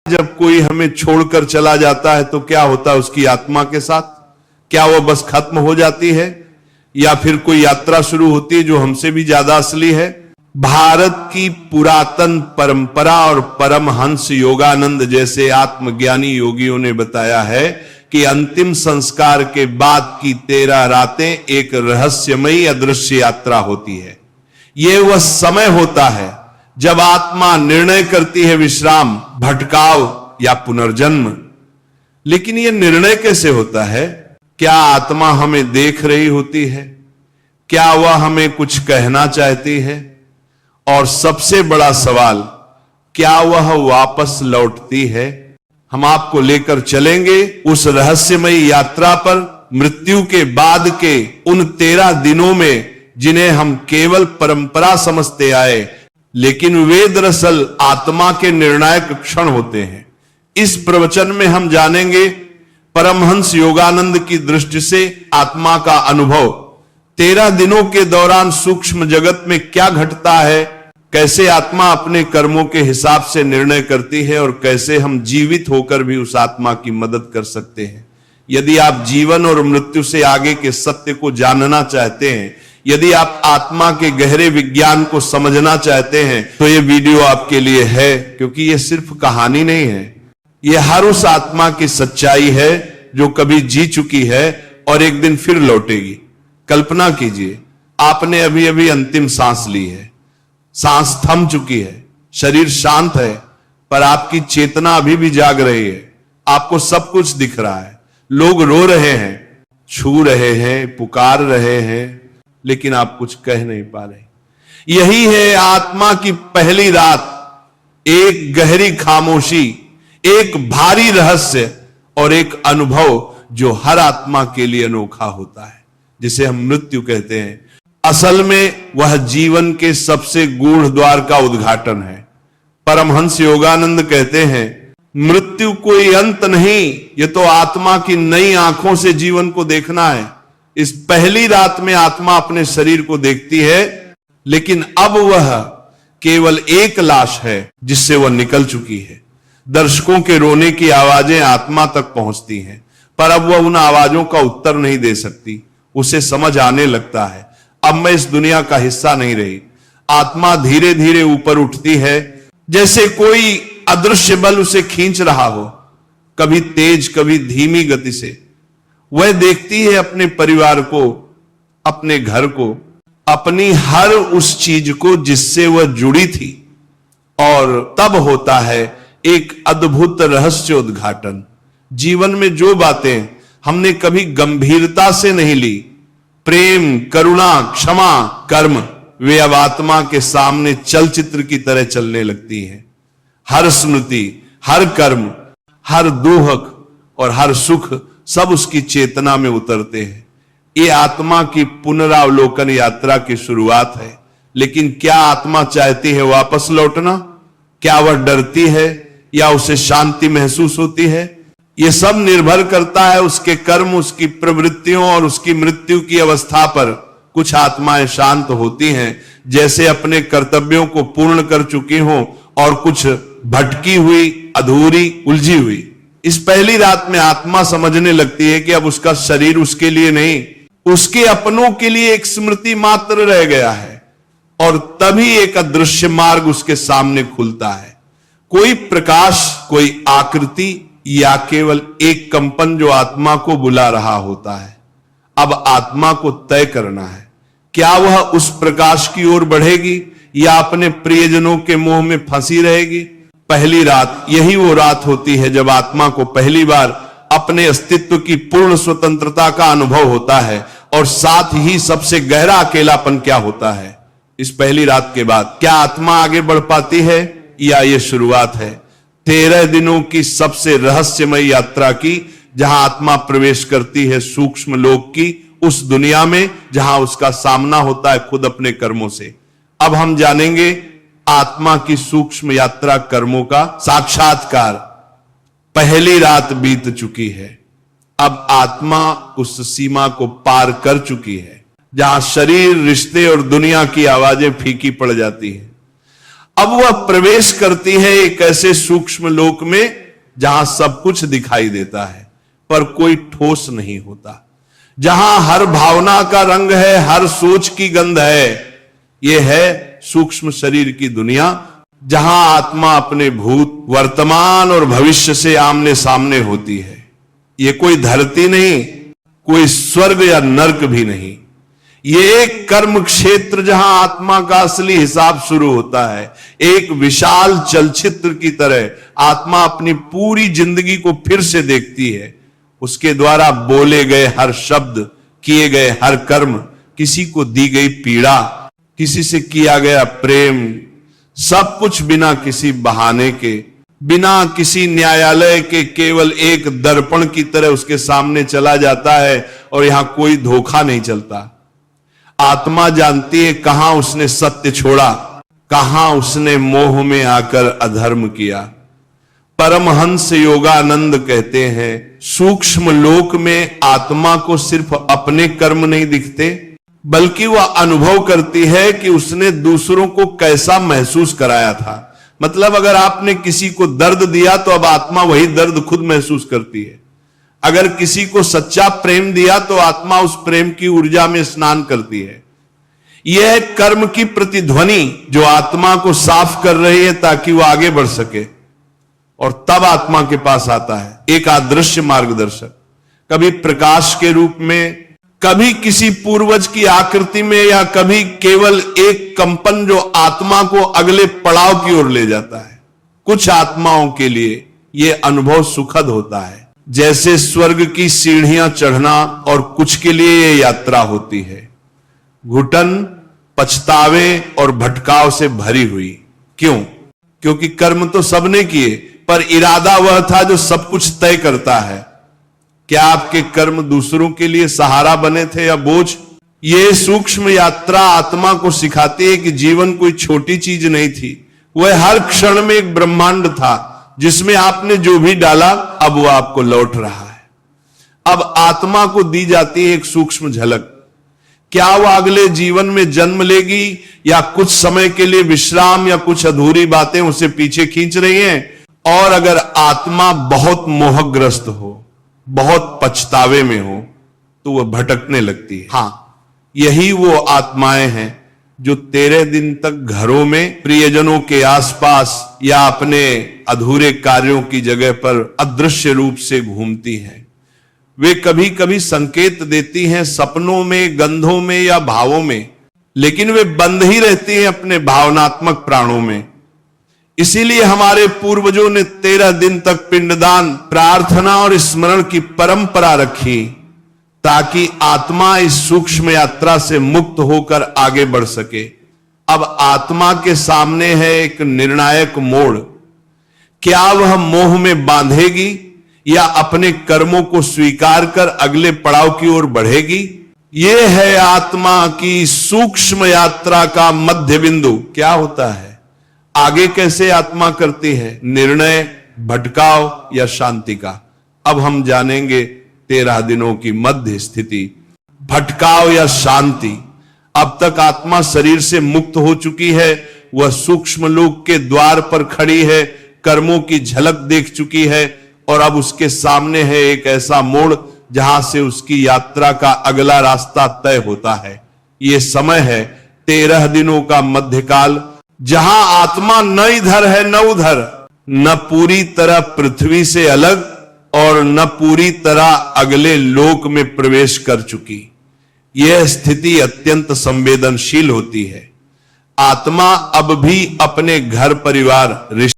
जब कोई हमें छोड़कर चला जाता है तो क्या होता है उसकी आत्मा के साथ? क्या वो बस खत्म हो जाती है या फिर कोई यात्रा शुरू होती है जो हमसे भी ज्यादा असली है? भारत की पुरातन परंपरा और परमहंस योगानंद जैसे आत्मज्ञानी योगियों ने बताया है कि अंतिम संस्कार के बाद की 13 रातें एक रहस्यमयी अदृश्य यात्रा होती है। यह वह समय होता है जब आत्मा निर्णय करती है विश्राम, भटकाव या पुनर्जन्म। लेकिन यह निर्णय कैसे होता है? क्या आत्मा हमें देख रही होती है? क्या वह हमें कुछ कहना चाहती है? और सबसे बड़ा सवाल, क्या वह वापस लौटती है? हम आपको लेकर चलेंगे उस रहस्यमयी यात्रा पर, मृत्यु के बाद के उन 13 दिनों में जिन्हें हम केवल परंपरा समझते आए, लेकिन वे दरअसल आत्मा के निर्णायक क्षण होते हैं। इस प्रवचन में हम जानेंगे परमहंस योगानंद की दृष्टि से आत्मा का अनुभव, 13 दिनों के दौरान सूक्ष्म जगत में क्या घटता है, कैसे आत्मा अपने कर्मों के हिसाब से निर्णय करती है और कैसे हम जीवित होकर भी उस आत्मा की मदद कर सकते हैं। यदि आप जीवन और मृत्यु से आगे के सत्य को जानना चाहते हैं, यदि आप आत्मा के गहरे विज्ञान को समझना चाहते हैं, तो यह वीडियो आपके लिए है, क्योंकि यह सिर्फ कहानी नहीं है, यह हर उस आत्मा की सच्चाई है जो कभी जी चुकी है और एक दिन फिर लौटेगी। कल्पना कीजिए, आपने अभी अभी अंतिम सांस ली है, सांस थम चुकी है, शरीर शांत है, पर आपकी चेतना अभी भी जाग रही है। आपको सब कुछ दिख रहा है, लोग रो रहे हैं, छू रहे हैं, पुकार रहे हैं, लेकिन आप कुछ कह नहीं पा रहे। यही है आत्मा की पहली रात, एक गहरी खामोशी, एक भारी रहस्य और एक अनुभव जो हर आत्मा के लिए अनोखा होता है, जिसे हम मृत्यु कहते हैं। असल में वह जीवन के सबसे गूढ़ द्वार का उद्घाटन है। परमहंस योगानंद कहते हैं, मृत्यु कोई अंत नहीं, यह तो आत्मा की नई आंखों से जीवन को देखना है। इस पहली रात में आत्मा अपने शरीर को देखती है, लेकिन अब वह केवल एक लाश है जिससे वह निकल चुकी है। दर्शकों के रोने की आवाजें आत्मा तक पहुंचती हैं, पर अब वह उन आवाजों का उत्तर नहीं दे सकती। उसे समझ आने लगता है, अब मैं इस दुनिया का हिस्सा नहीं रही। आत्मा धीरे धीरे ऊपर उठती है, जैसे कोई अदृश्य बल उसे खींच रहा हो, कभी तेज कभी धीमी गति से। वह देखती है अपने परिवार को, अपने घर को, अपनी हर उस चीज को जिससे वह जुड़ी थी, और तब होता है एक अद्भुत रहस्य उद्घाटन। जीवन में जो बातें हमने कभी गंभीरता से नहीं ली, प्रेम, करुणा, क्षमा, कर्म, वे अब आत्मा के सामने चलचित्र की तरह चलने लगती हैं। हर स्मृति, हर कर्म, हर दुख और हर सुख सब उसकी चेतना में उतरते हैं। ये आत्मा की पुनरावलोकन यात्रा की शुरुआत है। लेकिन क्या आत्मा चाहती है वापस लौटना? क्या वह डरती है या उसे शांति महसूस होती है? यह सब निर्भर करता है उसके कर्म, उसकी प्रवृत्तियों और उसकी मृत्यु की अवस्था पर। कुछ आत्माएं शांत होती हैं, जैसे अपने कर्तव्यों को पूर्ण कर चुकी हों, और कुछ भटकी हुई, अधूरी, उलझी हुई। इस पहली रात में आत्मा समझने लगती है कि अब उसका शरीर उसके लिए नहीं, उसके अपनों के लिए एक स्मृति मात्र रह गया है। और तभी एक अदृश्य मार्ग उसके सामने खुलता है। कोई प्रकाश, कोई आकृति या केवल एक कंपन जो आत्मा को बुला रहा होता है। अब आत्मा को तय करना है, क्या वह उस प्रकाश की ओर बढ़ेगी या अपने प्रियजनों के मोह में फंसी रहेगी। पहली रात यही वो रात होती है जब आत्मा को पहली बार अपने अस्तित्व की पूर्ण स्वतंत्रता का अनुभव होता है, और साथ ही सबसे गहरा अकेलापन क्या होता है। इस पहली रात के बाद क्या आत्मा आगे बढ़ पाती है या ये शुरुआत है 13 दिनों की सबसे रहस्यमय यात्रा की, जहां आत्मा प्रवेश करती है सूक्ष्म लोक की, उस दुनिया में जहां उसका सामना होता है खुद अपने कर्मों से। अब हम जानेंगे आत्मा की सूक्ष्म यात्रा, कर्मों का साक्षात्कार। पहली रात बीत चुकी है, अब आत्मा उस सीमा को पार कर चुकी है जहां शरीर, रिश्ते और दुनिया की आवाजें फीकी पड़ जाती हैं। अब वह प्रवेश करती है एक ऐसे सूक्ष्म लोक में जहां सब कुछ दिखाई देता है पर कोई ठोस नहीं होता, जहां हर भावना का रंग है, हर सोच की गंध है। यह है सूक्ष्म शरीर की दुनिया, जहां आत्मा अपने भूत, वर्तमान और भविष्य से आमने सामने होती है। यह कोई धरती नहीं, कोई स्वर्ग या नर्क भी नहीं, ये एक कर्म क्षेत्र जहां आत्मा का असली हिसाब शुरू होता है। एक विशाल चलचित्र की तरह आत्मा अपनी पूरी जिंदगी को फिर से देखती है। उसके द्वारा बोले गए हर शब्द, किए गए हर कर्म, किसी को दी गई पीड़ा, किसी से किया गया प्रेम, सब कुछ बिना किसी बहाने के, बिना किसी न्यायालय के, केवल एक दर्पण की तरह उसके सामने चला जाता है और यहां कोई धोखा नहीं चलता। आत्मा जानती है कहां उसने सत्य छोड़ा, कहां उसने मोह में आकर अधर्म किया। परमहंस योगानंद कहते हैं, सूक्ष्म लोक में आत्मा को सिर्फ अपने कर्म नहीं दिखते, बल्कि वह अनुभव करती है कि उसने दूसरों को कैसा महसूस कराया था। मतलब अगर आपने किसी को दर्द दिया तो अब आत्मा वही दर्द खुद महसूस करती है। अगर किसी को सच्चा प्रेम दिया तो आत्मा उस प्रेम की ऊर्जा में स्नान करती है। यह कर्म की प्रतिध्वनि जो आत्मा को साफ कर रही है ताकि वह आगे बढ़ सके, और तब आत्मा के पास आता है एक अदृश्य मार्गदर्शक, कभी प्रकाश के रूप में, कभी किसी पूर्वज की आकृति में, या कभी केवल एक कंपन जो आत्मा को अगले पड़ाव की ओर ले जाता है। कुछ आत्माओं के लिए यह अनुभव सुखद होता है, जैसे स्वर्ग की सीढ़ियां चढ़ना, और कुछ के लिए यह यात्रा होती है घुटन, पछतावे और भटकाव से भरी हुई। क्यों? क्योंकि कर्म तो सबने किए, पर इरादा वह था जो सब कुछ तय करता है। क्या आपके कर्म दूसरों के लिए सहारा बने थे या बोझ? यह सूक्ष्म यात्रा आत्मा को सिखाती है कि जीवन कोई छोटी चीज नहीं थी, वह हर क्षण में एक ब्रह्मांड था जिसमें आपने जो भी डाला अब वो आपको लौट रहा है। अब आत्मा को दी जाती है एक सूक्ष्म झलक। क्या वह अगले जीवन में जन्म लेगी, या कुछ समय के लिए विश्राम, या कुछ अधूरी बातें उसे पीछे खींच रही हैं? और अगर आत्मा बहुत मोहग्रस्त हो, बहुत पछतावे में हो, तो वह भटकने लगती है। हां, यही वो आत्माएं हैं जो 13 दिन तक घरों में, प्रियजनों के आसपास, या अपने अधूरे कार्यों की जगह पर अदृश्य रूप से घूमती हैं। वे कभी कभी संकेत देती हैं सपनों में, गंधों में या भावों में, लेकिन वे बंद ही रहती हैं अपने भावनात्मक प्राणों में। इसीलिए हमारे पूर्वजों ने 13 दिन तक पिंडदान, प्रार्थना और स्मरण की परंपरा रखी, ताकि आत्मा इस सूक्ष्म यात्रा से मुक्त होकर आगे बढ़ सके। अब आत्मा के सामने है एक निर्णायक मोड़। क्या वह मोह में बांधेगी, या अपने कर्मों को स्वीकार कर अगले पड़ाव की ओर बढ़ेगी? यह है आत्मा की सूक्ष्म यात्रा का मध्य बिंदु। क्या होता है आगे, कैसे आत्मा करती है निर्णय, भटकाव या शांति का? अब हम जानेंगे 13 दिनों की मध्य स्थिति, भटकाव या शांति। अब तक आत्मा शरीर से मुक्त हो चुकी है, वह सूक्ष्म लोक के द्वार पर खड़ी है, कर्मों की झलक देख चुकी है, और अब उसके सामने है एक ऐसा मोड़ जहां से उसकी यात्रा का अगला रास्ता तय होता है। यह समय है 13 दिनों का मध्यकाल, जहां आत्मा न इधर है न उधर, न पूरी तरह पृथ्वी से अलग और न पूरी तरह अगले लोक में प्रवेश कर चुकी। यह स्थिति अत्यंत संवेदनशील होती है। आत्मा अब भी अपने घर परिवार,